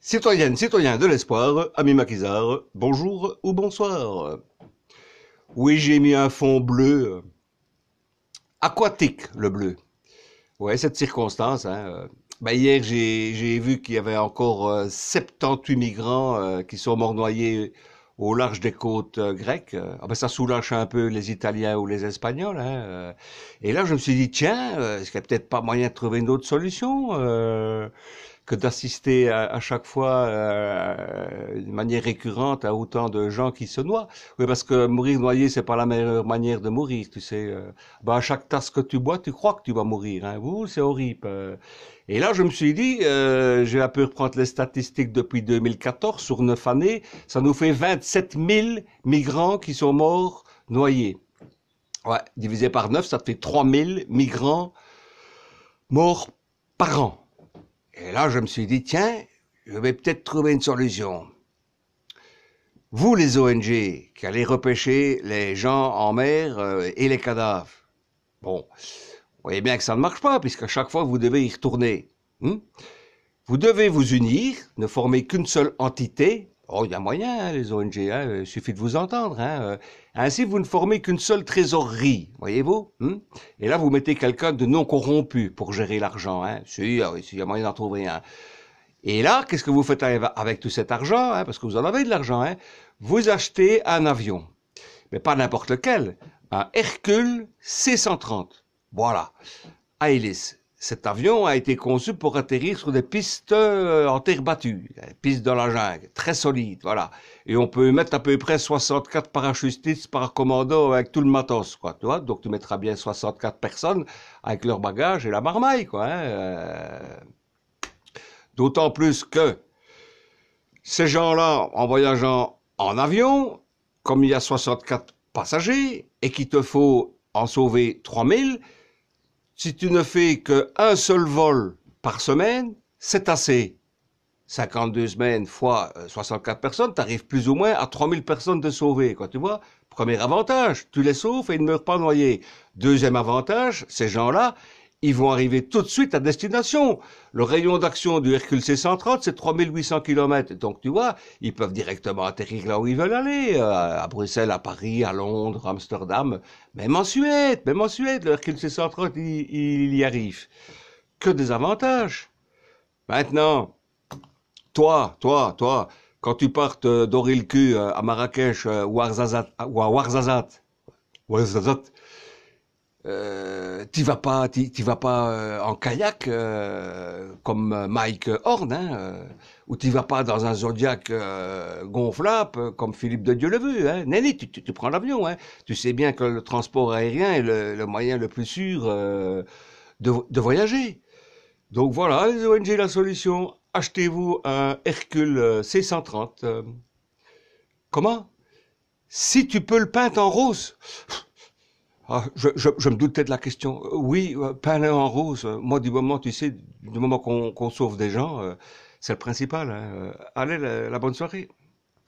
Citoyennes, citoyens de l'espoir, amis maquisards, bonjour ou bonsoir. Oui, j'ai mis un fond bleu, aquatique, le bleu. Ouais, cette circonstance, hein. Hier, j'ai vu qu'il y avait encore 78 migrants qui sont morts noyés au large des côtes grecques. Ça soulage un peu les Italiens ou les Espagnols, hein. Et là, je me suis dit, tiens, est-ce qu'il n'y a peut-être pas moyen de trouver une autre solution que d'assister à chaque fois de manière récurrente à autant de gens qui se noient. Oui, parce que mourir noyé, c'est pas la meilleure manière de mourir, tu sais. À chaque tasse que tu bois, tu crois que tu vas mourir. Hein. Ouh, c'est horrible. Et là, je me suis dit, j'ai un peu reprendre les statistiques depuis 2014, sur 9 années, ça nous fait 27 000 migrants qui sont morts noyés. Ouais, divisé par 9, ça te fait 3 000 migrants morts par an. Et là, je me suis dit, tiens, je vais peut-être trouver une solution. Vous, les ONG, qui allez repêcher les gens en mer et les cadavres. Bon, vous voyez bien que ça ne marche pas, puisqu'à chaque fois, vous devez y retourner. Vous devez vous unir, ne former qu'une seule entité. Oh, il y a moyen, hein, les ONG, hein, il suffit de vous entendre. Hein. Ainsi, vous ne formez qu'une seule trésorerie, voyez-vous. Et là, vous mettez quelqu'un de non corrompu pour gérer l'argent. Hein. Si, il y a moyen d'en trouver un. Et là, qu'est-ce que vous faites avec tout cet argent, hein, parce que vous en avez de l'argent, hein, vous achetez un avion, mais pas n'importe lequel, un Hercule C-130. Voilà, à hélice. Cet avion a été conçu pour atterrir sur des pistes en terre battue, des pistes de la jungle, très solides, voilà. Et on peut mettre à peu près 64 parachutistes par commando avec tout le matos, quoi, tu vois. Donc tu mettras bien 64 personnes avec leur bagage et la marmaille, quoi. Hein. D'autant plus que ces gens-là, en voyageant en avion, comme il y a 64 passagers et qu'il te faut en sauver 3000, si tu ne fais qu'un seul vol par semaine, c'est assez. 52 semaines fois 64 personnes, tu arrives plus ou moins à 3000 personnes de sauver, quoi, tu vois. Premier avantage, tu les sauves et ils ne meurent pas noyés. Deuxième avantage, ces gens-là, ils vont arriver tout de suite à destination. Le rayon d'action du Hercule C-130, c'est 3800 km. Donc, tu vois, ils peuvent directement atterrir là où ils veulent aller, à Bruxelles, à Paris, à Londres, à Amsterdam, même en Suède, le Hercule C-130, il y arrive. Que des avantages. Maintenant, toi, quand tu partes d'Orilcue à Marrakech ou à Ouarzazate, t'y vas pas en kayak comme Mike Horn, hein, ou t'y vas pas dans un Zodiac gonflable comme Philippe de Dieuleveux, hein. Néné, tu prends l'avion, hein. Tu sais bien que le transport aérien est le moyen le plus sûr de voyager. Donc voilà, les ONG, la solution. Achetez-vous un Hercule C-130. Comment? Si tu peux le peindre en rose. Ah, je me doutais de la question. Oui, peindre en rose. Moi, du moment, tu sais, du moment qu'on sauve des gens, c'est le principal. Hein. Allez, la bonne soirée.